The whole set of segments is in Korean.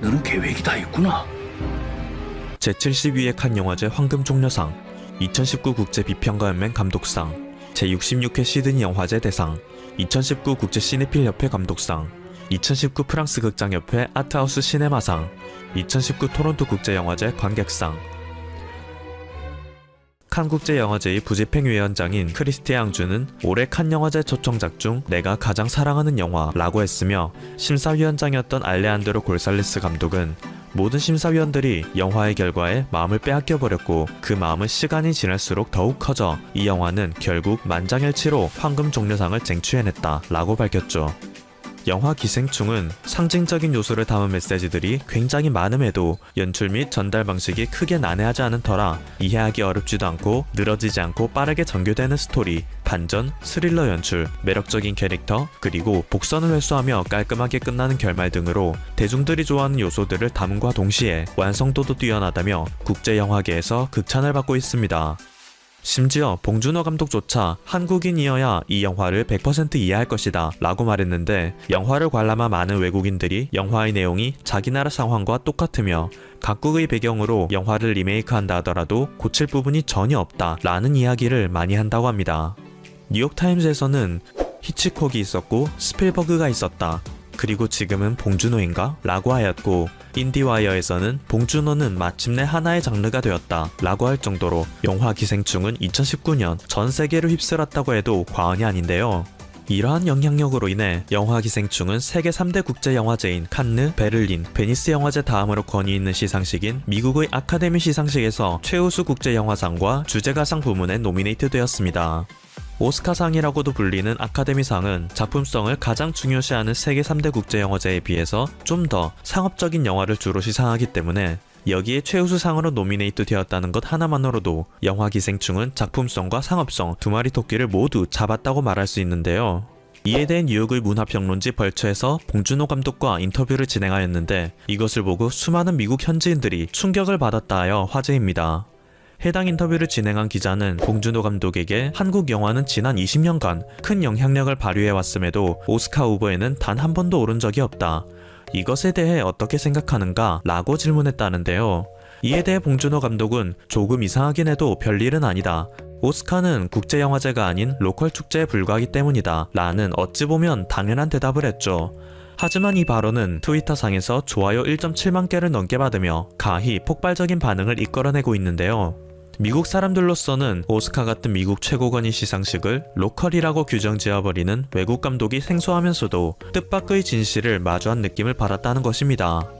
너는 계획이 다 있구나. 제72회 칸 영화제 황금종려상, 2019 국제 비평가연맹 감독상, 제66회 시드니 영화제 대상, 2019 국제 시네필 협회 감독상, 2019 프랑스 극장협회 아트하우스 시네마상, 2019 토론토 국제영화제 관객상. 칸 국제영화제의 부집행위원장인 크리스티앙 앙주는 올해 칸 영화제 초청작 중 내가 가장 사랑하는 영화라고 했으며, 심사위원장이었던 알레한드로 골살레스 감독은 모든 심사위원들이 영화의 결과에 마음을 빼앗겨버렸고 그 마음은 시간이 지날수록 더욱 커져 이 영화는 결국 만장일치로 황금종려상을 쟁취해냈다 라고 밝혔죠. 영화 기생충은 상징적인 요소를 담은 메시지들이 굉장히 많음에도 연출 및 전달 방식이 크게 난해하지 않은 터라 이해하기 어렵지도 않고 늘어지지 않고 빠르게 전개되는 스토리, 반전, 스릴러 연출, 매력적인 캐릭터, 그리고 복선을 회수하며 깔끔하게 끝나는 결말 등으로 대중들이 좋아하는 요소들을 담음과 동시에 완성도도 뛰어나다며 국제영화계에서 극찬을 받고 있습니다. 심지어 봉준호 감독조차 한국인이어야 이 영화를 100% 이해할 것이다 라고 말했는데, 영화를 관람한 많은 외국인들이 영화의 내용이 자기 나라 상황과 똑같으며 각국의 배경으로 영화를 리메이크한다 하더라도 고칠 부분이 전혀 없다 라는 이야기를 많이 한다고 합니다. 뉴욕타임스에서는 히치콕이 있었고 스필버그가 있었다, 그리고 지금은 봉준호인가? 라고 하였고, 인디와이어에서는 봉준호는 마침내 하나의 장르가 되었다 라고 할 정도로 영화 기생충은 2019년 전 세계를 휩쓸었다고 해도 과언이 아닌데요. 이러한 영향력으로 인해 영화 기생충은 세계 3대 국제영화제인 칸느, 베를린, 베니스 영화제 다음으로 권위 있는 시상식인 미국의 아카데미 시상식에서 최우수 국제영화상과 주제가상 부문에 노미네이트 되었습니다. 오스카상이라고도 불리는 아카데미상은 작품성을 가장 중요시하는 세계 3대 국제영화제에 비해서 좀 더 상업적인 영화를 주로 시상하기 때문에 여기에 최우수상으로 노미네이트 되었다는 것 하나만으로도 영화 기생충은 작품성과 상업성 두 마리 토끼를 모두 잡았다고 말할 수 있는데요. 이에 대해 뉴욕의 문화평론지 벌처에서 봉준호 감독과 인터뷰를 진행하였는데, 이것을 보고 수많은 미국 현지인들이 충격을 받았다 하여 화제입니다. 해당 인터뷰를 진행한 기자는 봉준호 감독에게 한국 영화는 지난 20년간 큰 영향력을 발휘해왔음에도 오스카 후보에는 단 한 번도 오른 적이 없다, 이것에 대해 어떻게 생각하는가? 라고 질문했다는데요. 이에 대해 봉준호 감독은 조금 이상하긴 해도 별일은 아니다, 오스카는 국제영화제가 아닌 로컬 축제에 불과하기 때문이다 라는 어찌 보면 당연한 대답을 했죠. 하지만 이 발언은 트위터상에서 좋아요 1.7만 개를 넘게 받으며 가히 폭발적인 반응을 이끌어내고 있는데요. 미국 사람들로서는 오스카 같은 미국 최고권위 시상식을 로컬이라고 규정 지어버리는 외국 감독이 생소하면서도 뜻밖의 진실을 마주한 느낌을 받았다는 것입니다.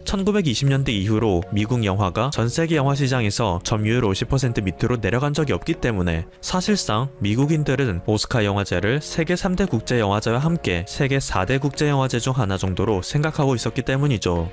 1920년대 이후로 미국 영화가 전세계 영화 시장에서 점유율 50% 밑으로 내려간 적이 없기 때문에 사실상 미국인들은 오스카 영화제를 세계 3대 국제영화제와 함께 세계 4대 국제영화제 중 하나 정도로 생각하고 있었기 때문이죠.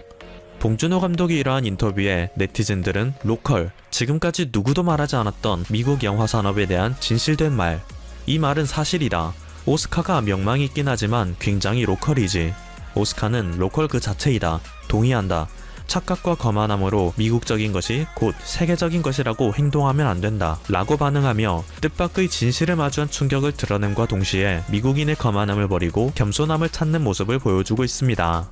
봉준호 감독이 이러한 인터뷰에 네티즌들은 로컬, 지금까지 누구도 말하지 않았던 미국 영화 산업에 대한 진실된 말, 이 말은 사실이다, 오스카가 명망이 있긴 하지만 굉장히 로컬이지, 오스카는 로컬 그 자체이다, 동의한다, 착각과 거만함으로 미국적인 것이 곧 세계적인 것이라고 행동하면 안 된다 라고 반응하며 뜻밖의 진실을 마주한 충격을 드러냄과 동시에 미국인의 거만함을 버리고 겸손함을 찾는 모습을 보여주고 있습니다.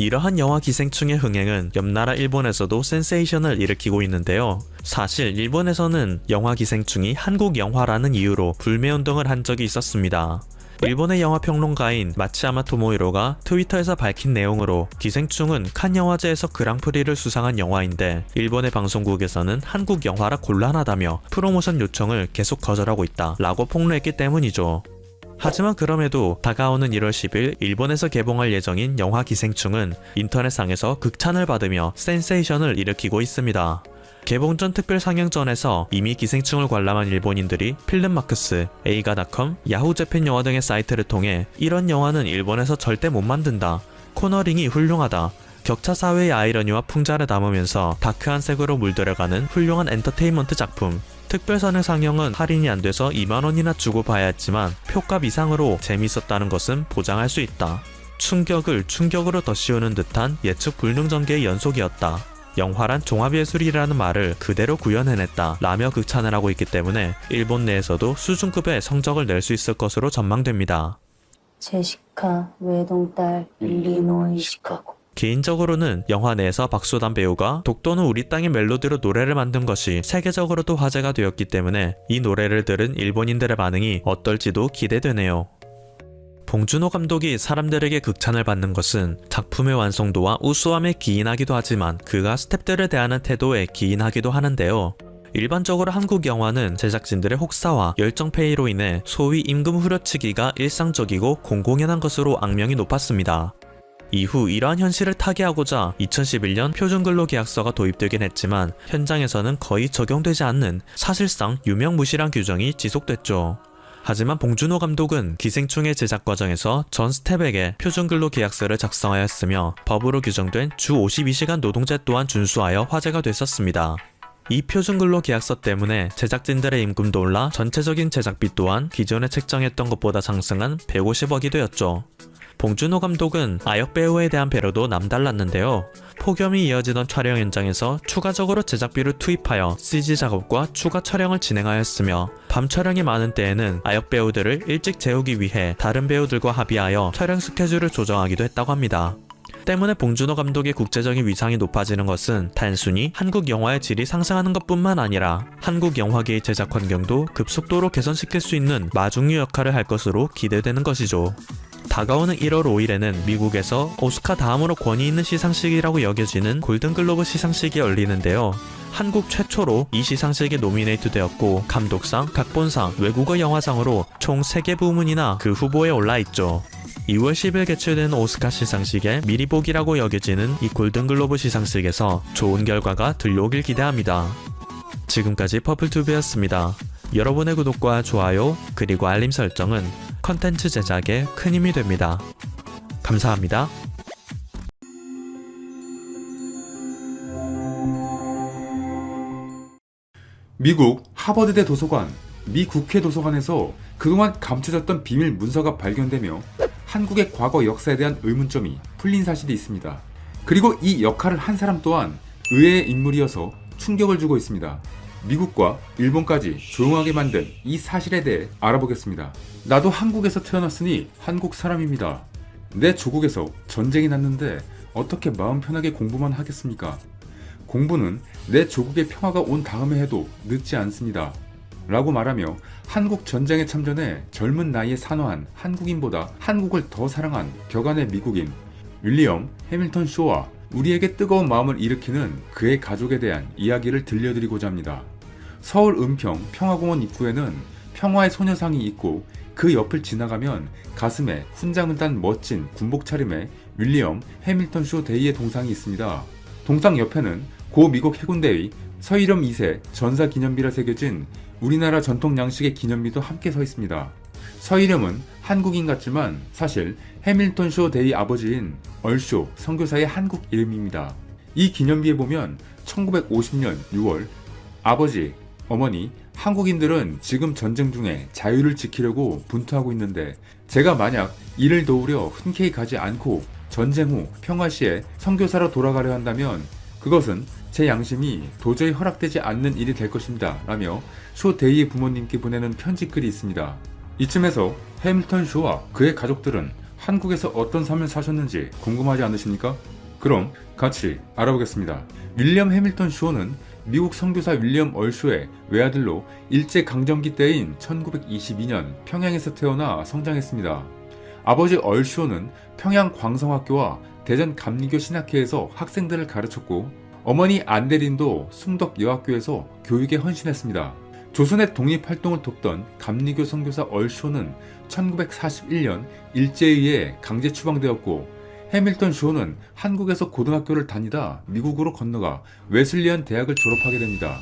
이러한 영화 기생충의 흥행은 옆나라 일본에서도 센세이션을 일으키고 있는데요. 사실 일본에서는 영화 기생충이 한국 영화라는 이유로 불매운동을 한 적이 있었습니다. 일본의 영화평론가인 마츠야마 토모히로가 트위터에서 밝힌 내용으로 기생충은 칸 영화제에서 그랑프리를 수상한 영화인데 일본의 방송국에서는 한국 영화라 곤란하다며 프로모션 요청을 계속 거절하고 있다 라고 폭로했기 때문이죠. 하지만 그럼에도 다가오는 1월 10일 일본에서 개봉할 예정인 영화 기생충은 인터넷상에서 극찬을 받으며 센세이션을 일으키고 있습니다. 개봉 전 특별 상영전에서 이미 기생충을 관람한 일본인들이 필름마크스, 에이가닷컴, 야후재팬 영화 등의 사이트를 통해 이런 영화는 일본에서 절대 못 만든다, 코너링이 훌륭하다, 격차 사회의 아이러니와 풍자를 담으면서 다크한 색으로 물들어가는 훌륭한 엔터테인먼트 작품, 특별선의 상영은 할인이 안 돼서 2만원이나 주고 봐야 했지만 표값 이상으로 재밌었다는 것은 보장할 수 있다, 충격을 충격으로 덧씌우는 듯한 예측 불능 전개의 연속이었다, 영화란 종합예술이라는 말을 그대로 구현해냈다 라며 극찬을 하고 있기 때문에 일본 내에서도 수준급의 성적을 낼 수 있을 것으로 전망됩니다. 제시카 외동딸 일리노이 시카고. 개인적으로는 영화 내에서 박소담 배우가 독도는 우리 땅의 멜로디로 노래를 만든 것이 세계적으로도 화제가 되었기 때문에 이 노래를 들은 일본인들의 반응이 어떨지도 기대되네요. 봉준호 감독이 사람들에게 극찬을 받는 것은 작품의 완성도와 우수함에 기인하기도 하지만 그가 스태프들에 대하는 태도에 기인하기도 하는데요. 일반적으로 한국 영화는 제작진들의 혹사와 열정페이로 인해 소위 임금 후려치기가 일상적이고 공공연한 것으로 악명이 높았습니다. 이후 이러한 현실을 타개하고자 2011년 표준근로계약서가 도입되긴 했지만 현장에서는 거의 적용되지 않는 사실상 유명무실한 규정이 지속됐죠. 하지만 봉준호 감독은 기생충의 제작 과정에서 전 스텝에게 표준근로계약서를 작성하였으며 법으로 규정된 주 52시간 노동제 또한 준수하여 화제가 됐었습니다. 이 표준근로계약서 때문에 제작진들의 임금도 올라 전체적인 제작비 또한 기존에 책정했던 것보다 상승한 150억이 되었죠. 봉준호 감독은 아역 배우에 대한 배려도 남달랐는데요. 폭염이 이어지던 촬영 현장에서 추가적으로 제작비를 투입하여 CG 작업과 추가 촬영을 진행하였으며 밤 촬영이 많은 때에는 아역 배우들을 일찍 재우기 위해 다른 배우들과 합의하여 촬영 스케줄을 조정하기도 했다고 합니다. 때문에 봉준호 감독의 국제적인 위상이 높아지는 것은 단순히 한국 영화의 질이 상승하는 것뿐만 아니라 한국 영화계의 제작 환경도 급속도로 개선시킬 수 있는 마중류 역할을 할 것으로 기대되는 것이죠. 다가오는 1월 5일에는 미국에서 오스카 다음으로 권위 있는 시상식이라고 여겨지는 골든글로브 시상식이 열리는데요. 한국 최초로 이 시상식에 노미네이트 되었고 감독상, 각본상, 외국어 영화상으로 총 3개 부문이나 그 후보에 올라있죠. 2월 10일 개최되는 오스카 시상식의 미리 보기라고 여겨지는 이 골든글로브 시상식에서 좋은 결과가 들려오길 기대합니다. 지금까지 퍼플튜브였습니다. 여러분의 구독과 좋아요 그리고 알림 설정은 컨텐츠 제작에 큰 힘이 됩니다. 감사합니다. 미국 하버드대 도서관, 미 국회 도서관에서 그동안 감춰졌던 비밀 문서가 발견되며 한국의 과거 역사에 대한 의문점이 풀린 사실이 있습니다. 그리고 이 역할을 한 사람 또한 의외의 인물이어서 충격을 주고 있습니다. 미국과 일본까지 조용하게 만든 이 사실에 대해 알아보겠습니다. 나도 한국에서 태어났으니 한국 사람입니다. 내 조국에서 전쟁이 났는데 어떻게 마음 편하게 공부만 하겠습니까? 공부는 내 조국의 평화가 온 다음에 해도 늦지 않습니다. 라고 말하며 한국 전쟁에 참전해 젊은 나이에 산화한 한국인보다 한국을 더 사랑한 격안의 미국인 윌리엄 해밀턴 쇼와 우리에게 뜨거운 마음을 일으키는 그의 가족에 대한 이야기를 들려드리고자 합니다. 서울 은평 평화공원 입구에는 평화의 소녀상이 있고 그 옆을 지나가면 가슴에 훈장을 단 멋진 군복 차림의 윌리엄 해밀턴 쇼 대위의 동상이 있습니다. 동상 옆에는 고 미국 해군대위 서일염 2세 전사기념비라 새겨진 우리나라 전통 양식의 기념비도 함께 서 있습니다. 서일염은 한국인 같지만 사실 해밀턴 쇼 대위 아버지인 얼쇼 선교사의 한국 이름입니다. 이 기념비에 보면 1950년 6월 아버지, 어머니, 한국인들은 지금 전쟁 중에 자유를 지키려고 분투하고 있는데 제가 만약 이를 도우려 흔쾌히 가지 않고 전쟁 후 평화 시에 선교사로 돌아가려 한다면 그것은 제 양심이 도저히 허락되지 않는 일이 될 것입니다. 라며 쇼 대위의 부모님께 보내는 편지글이 있습니다. 이쯤에서 해밀턴 쇼와 그의 가족들은 한국에서 어떤 삶을 사셨는지 궁금하지 않으십니까? 그럼 같이 알아보겠습니다. 윌리엄 해밀턴 쇼는 미국 선교사 윌리엄 얼쇼의 외아들로 일제강점기 때인 1922년 평양에서 태어나 성장했습니다. 아버지 얼쇼는 평양 광성학교와 대전 감리교 신학회에서 학생들을 가르쳤고 어머니 안대린도 숭덕 여학교에서 교육에 헌신했습니다. 조선의 독립활동을 돕던 감리교 선교사 얼쇼는 1941년 일제에 의해 강제 추방되었고 해밀턴 쇼는 한국에서 고등학교를 다니다 미국으로 건너가 웨슬리안 대학을 졸업하게 됩니다.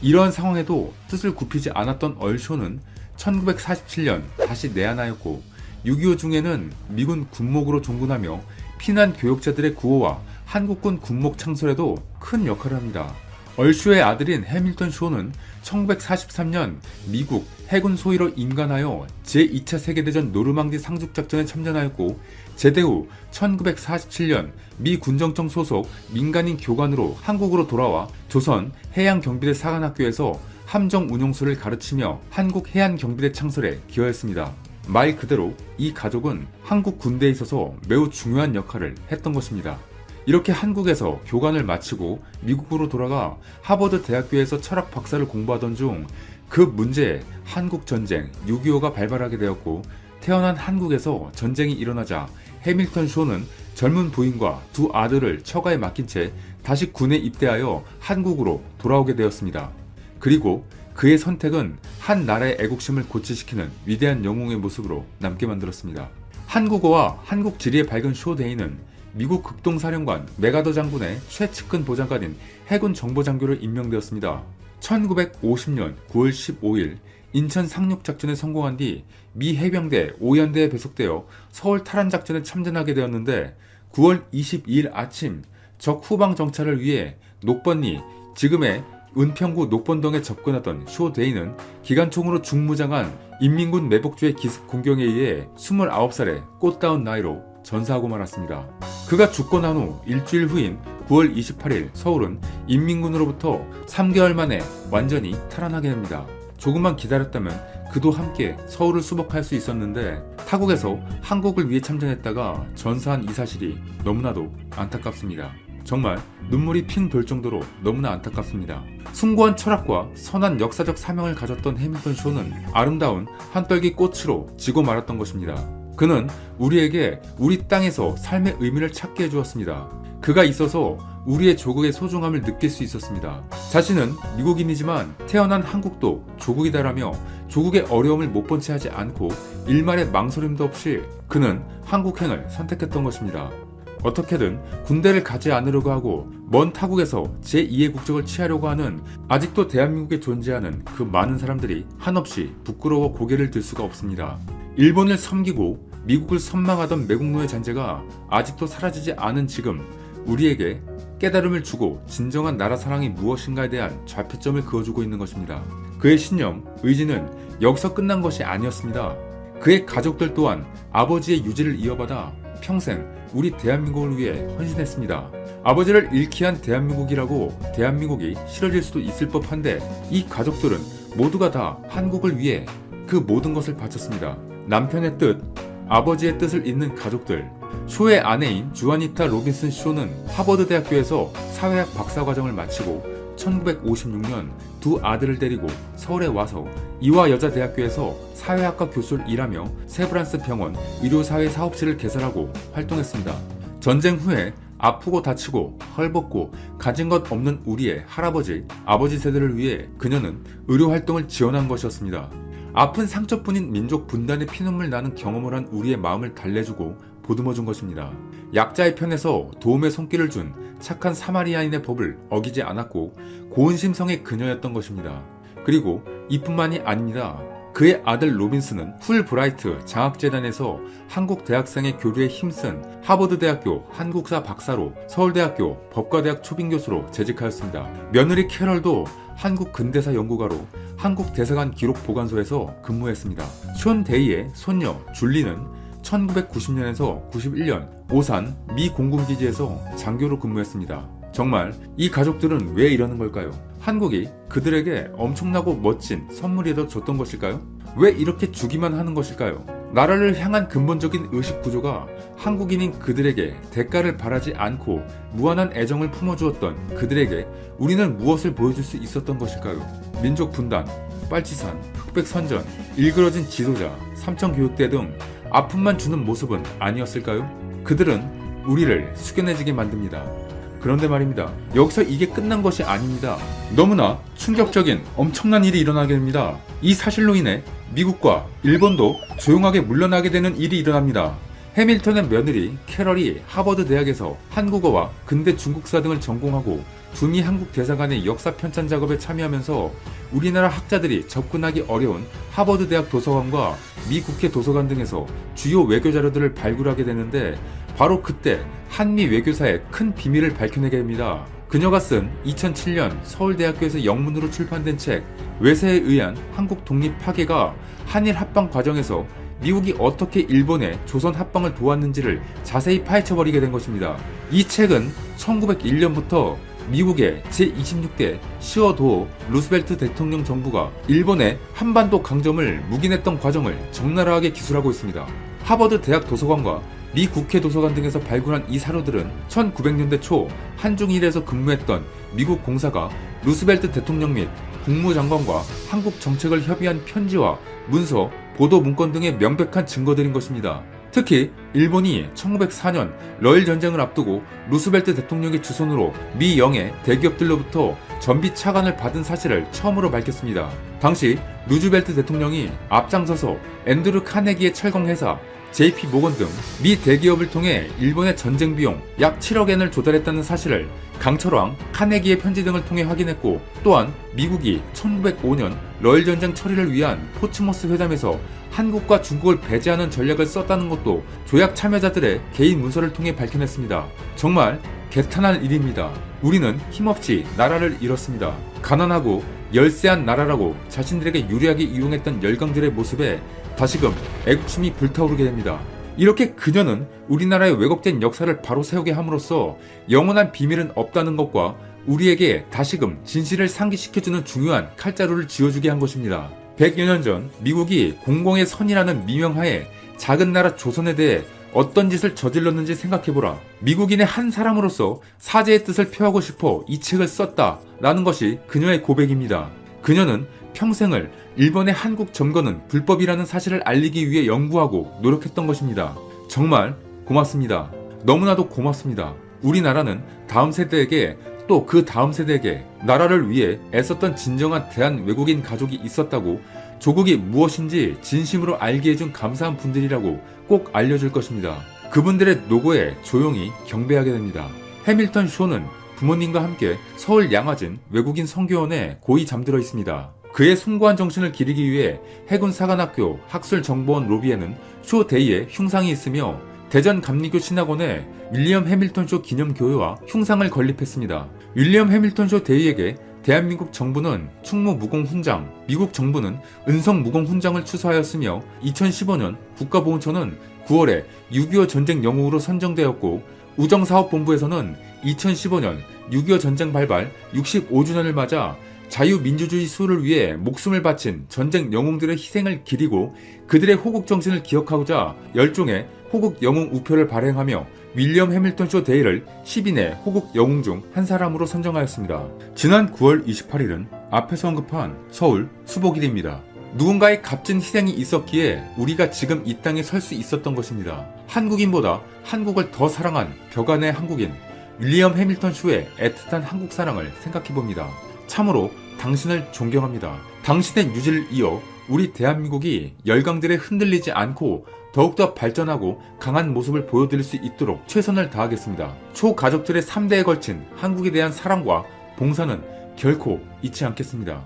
이러한 상황에도 뜻을 굽히지 않았던 얼쇼는 1947년 다시 내한하였고 6.25 중에는 미군 군목으로 종군하며 피난 교역자들의 구호와 한국군 군목 창설에도 큰 역할을 합니다. 얼쇼의 아들인 해밀턴 쇼는 1943년 미국 해군 소위로 임관하여 제2차 세계대전 노르망디 상륙작전에 참전하였고 제대 후 1947년 미 군정청 소속 민간인 교관으로 한국으로 돌아와 조선 해양경비대 사관학교에서 함정 운용술을 가르치며 한국 해안경비대 창설에 기여했습니다. 말 그대로 이 가족은 한국 군대에 있어서 매우 중요한 역할을 했던 것입니다. 이렇게 한국에서 교관을 마치고 미국으로 돌아가 하버드 대학교에서 철학 박사를 공부하던 중 그 문제에 한국 전쟁 6.25가 발발하게 되었고, 태어난 한국에서 전쟁이 일어나자 해밀턴 쇼는 젊은 부인과 두 아들을 처가에 맡긴 채 다시 군에 입대하여 한국으로 돌아오게 되었습니다. 그리고 그의 선택은 한 나라의 애국심을 고취시키는 위대한 영웅의 모습으로 남게 만들었습니다. 한국어와 한국 지리에 밝은 쇼 데이는 미국 극동사령관 메가더 장군의 최측근 보좌관인 해군 정보장교로 임명되었습니다. 1950년 9월 15일 인천 상륙작전에 성공한 뒤 미 해병대 5연대에 배속되어 서울 탈환작전에 참전하게 되었는데, 9월 22일 아침 적 후방 정찰을 위해 녹번리, 지금의 은평구 녹번동에 접근하던 쇼 데이는 기관총으로 중무장한 인민군 매복주의 기습 공격에 의해 29살의 꽃다운 나이로 전사하고 말았습니다. 그가 죽고 난 후 일주일 후인 9월 28일 서울은 인민군으로부터 3개월 만에 완전히 탈환하게 됩니다. 조금만 기다렸다면 그도 함께 서울을 수복할 수 있었는데, 타국에서 한국을 위해 참전했다가 전사한 이 사실이 너무나도 안타깝습니다. 정말 눈물이 핑 돌 정도로 너무나 안타깝습니다. 숭고한 철학과 선한 역사적 사명을 가졌던 해밀턴 쇼는 아름다운 한떨기 꽃으로 지고 말았던 것입니다. 그는 우리에게 우리 땅에서 삶의 의미를 찾게 해주었습니다. 그가 있어서 우리의 조국의 소중함을 느낄 수 있었습니다. 자신은 미국인이지만 태어난 한국도 조국이다라며 조국의 어려움을 못 본 채 하지 않고 일말의 망설임도 없이 그는 한국행을 선택했던 것입니다. 어떻게든 군대를 가지 않으려고 하고 먼 타국에서 제2의 국적을 취하려고 하는 아직도 대한민국에 존재하는 그 많은 사람들이 한없이 부끄러워 고개를 들 수가 없습니다. 일본을 섬기고 미국을 선망하던 매국노의 잔재가 아직도 사라지지 않은 지금, 우리에게 깨달음을 주고 진정한 나라 사랑이 무엇인가에 대한 좌표점을 그어주고 있는 것입니다. 그의 신념, 의지는 여기서 끝난 것이 아니었습니다. 그의 가족들 또한 아버지의 유지를 이어받아 평생 우리 대한민국을 위해 헌신했습니다. 아버지를 잃게 한 대한민국이라고 대한민국이 싫어질 수도 있을 법한데, 이 가족들은 모두가 다 한국을 위해 그 모든 것을 바쳤습니다. 남편의 뜻, 아버지의 뜻을 잇는 가족들. 쇼의 아내인 주아니타 로빈슨 쇼는 하버드 대학교에서 사회학 박사과정을 마치고 1956년 두 아들을 데리고 서울에 와서 이화여자대학교에서 사회학과 교수를 일하며 세브란스 병원 의료사회 사업실을 개설하고 활동했습니다. 전쟁 후에 아프고 다치고 헐벗고 가진 것 없는 우리의 할아버지, 아버지 세대를 위해 그녀는 의료활동을 지원한 것이었습니다. 아픈 상처뿐인 민족 분단의 피눈물 나는 경험을 한 우리의 마음을 달래주고 보듬어준 것입니다. 약자의 편에서 도움의 손길을 준 착한 사마리아인의 법을 어기지 않았고 고운심성의 그녀였던 것입니다. 그리고 이뿐만이 아닙니다. 그의 아들 로빈스는 풀브라이트 장학재단에서 한국 대학생의 교류에 힘쓴 하버드대학교 한국사 박사로 서울대학교 법과대학 초빙교수로 재직하였습니다. 며느리 캐럴도 한국 근대사 연구가로 한국 대사관 기록 보관소에서 근무했습니다. 쇼 데이의 손녀 줄리는 1990년에서 91년 오산 미 공군기지에서 장교로 근무했습니다. 정말 이 가족들은 왜 이러는 걸까요? 한국이 그들에게 엄청나고 멋진 선물이라도 줬던 것일까요? 왜 이렇게 주기만 하는 것일까요? 나라를 향한 근본적인 의식 구조가 한국인인 그들에게 대가를 바라지 않고 무한한 애정을 품어주었던 그들에게 우리는 무엇을 보여줄 수 있었던 것일까요? 민족 분단, 빨치산, 흑백선전, 일그러진 지도자, 삼청교육대 등 아픔만 주는 모습은 아니었을까요? 그들은 우리를 숙연해지게 만듭니다. 그런데 말입니다. 여기서 이게 끝난 것이 아닙니다. 너무나 충격적인 엄청난 일이 일어나게 됩니다. 이 사실로 인해 미국과 일본도 조용하게 물러나게 되는 일이 일어납니다. 해밀턴의 며느리 캐럴이 하버드 대학에서 한국어와 근대 중국사 등을 전공하고 중미 한국 대사관의 역사 편찬 작업에 참여하면서 우리나라 학자들이 접근하기 어려운 하버드 대학 도서관과 미 국회 도서관 등에서 주요 외교 자료들을 발굴하게 되는데, 바로 그때 한미 외교사의 큰 비밀을 밝혀내게 됩니다. 그녀가 쓴 2007년 서울대학교에서 영문으로 출판된 책 외세에 의한 한국 독립 파괴가 한일 합방 과정에서 미국이 어떻게 일본의 조선 합방을 도왔는지를 자세히 파헤쳐버리게 된 것입니다. 이 책은 1901년부터 미국의 제26대 시어도어 루스벨트 대통령 정부가 일본의 한반도 강점을 묵인했던 과정을 적나라하게 기술하고 있습니다. 하버드 대학 도서관과 미 국회 도서관 등에서 발굴한 이 사료들은 1900년대 초 한중일에서 근무했던 미국 공사가 루스벨트 대통령 및 국무장관과 한국 정책을 협의한 편지와 문서, 보도 문건 등의 명백한 증거들인 것입니다. 특히 일본이 1904년 러일 전쟁을 앞두고 루스벨트 대통령의 주선으로 미 영해 대기업들로부터 전비 차관을 받은 사실을 처음으로 밝혔습니다. 당시 루즈벨트 대통령이 앞장서서 앤드루 카네기의 철강회사, JP 모건 등 미 대기업을 통해 일본의 전쟁 비용 약 7억 엔을 조달했다는 사실을 강철왕, 카네기의 편지 등을 통해 확인했고, 또한 미국이 1905년 러일 전쟁 처리를 위한 포츠모스 회담에서 한국과 중국을 배제하는 전략을 썼다는 것도 조약 참여자들의 개인 문서를 통해 밝혀냈습니다. 정말 개탄할 일입니다. 우리는 힘없이 나라를 잃었습니다. 가난하고 열세한 나라라고 자신들에게 유리하게 이용했던 열강들의 모습에 다시금 애국심이 불타오르게 됩니다. 이렇게 그녀는 우리나라의 왜곡된 역사를 바로 세우게 함으로써 영원한 비밀은 없다는 것과 우리에게 다시금 진실을 상기시켜주는 중요한 칼자루를 쥐어주게 한 것입니다. 100여 년 전 미국이 공공의 선이라는 미명하에 작은 나라 조선에 대해 어떤 짓을 저질렀는지 생각해보라. 미국인의 한 사람으로서 사제의 뜻을 표하고 싶어 이 책을 썼다라는 것이 그녀의 고백입니다. 그녀는 평생을 일본의 한국 점거는 불법이라는 사실을 알리기 위해 연구하고 노력했던 것입니다. 정말 고맙습니다. 너무나도 고맙습니다. 우리나라는 다음 세대에게 또 그 다음 세대에게 나라를 위해 애썼던 진정한 대한 외국인 가족이 있었다고, 조국이 무엇인지 진심으로 알게 해준 감사한 분들이라고 꼭 알려줄 것입니다. 그분들의 노고에 조용히 경배하게 됩니다. 해밀턴 쇼는 부모님과 함께 서울 양화진 외국인 선교원에 고이 잠들어 있습니다. 그의 숭고한 정신을 기리기 위해 해군사관학교 학술정보원 로비에는 쇼 데이의 흉상이 있으며, 대전 감리교 신학원에 윌리엄 해밀턴 쇼 기념교회와 흉상을 건립했습니다. 윌리엄 해밀턴 쇼 데이에게 대한민국 정부는 충무무공 훈장, 미국 정부는 은성 무공 훈장을 추서하였으며, 2015년 국가보훈처는 9월에 6.25 전쟁 영웅으로 선정되었고, 우정사업본부에서는 2015년 6.25 전쟁 발발 65주년을 맞아 자유민주주의 수호를 위해 목숨을 바친 전쟁 영웅들의 희생을 기리고 그들의 호국 정신을 기억하고자 10종의 호국 영웅 우표를 발행하며 윌리엄 해밀턴 쇼 데이를 10인의 호국 영웅 중 한 사람으로 선정하였습니다. 지난 9월 28일은 앞에서 언급한 서울 수복일입니다. 누군가의 값진 희생이 있었기에 우리가 지금 이 땅에 설 수 있었던 것입니다. 한국인보다 한국을 더 사랑한 벽안의 한국인 윌리엄 해밀턴 쇼의 애틋한 한국 사랑을 생각해봅니다. 참으로 당신을 존경합니다. 당신의 유지를 이어 우리 대한민국이 열강들에 흔들리지 않고 더욱더 발전하고 강한 모습을 보여드릴 수 있도록 최선을 다하겠습니다. 초가족들의 3대에 걸친 한국에 대한 사랑과 봉사는 결코 잊지 않겠습니다.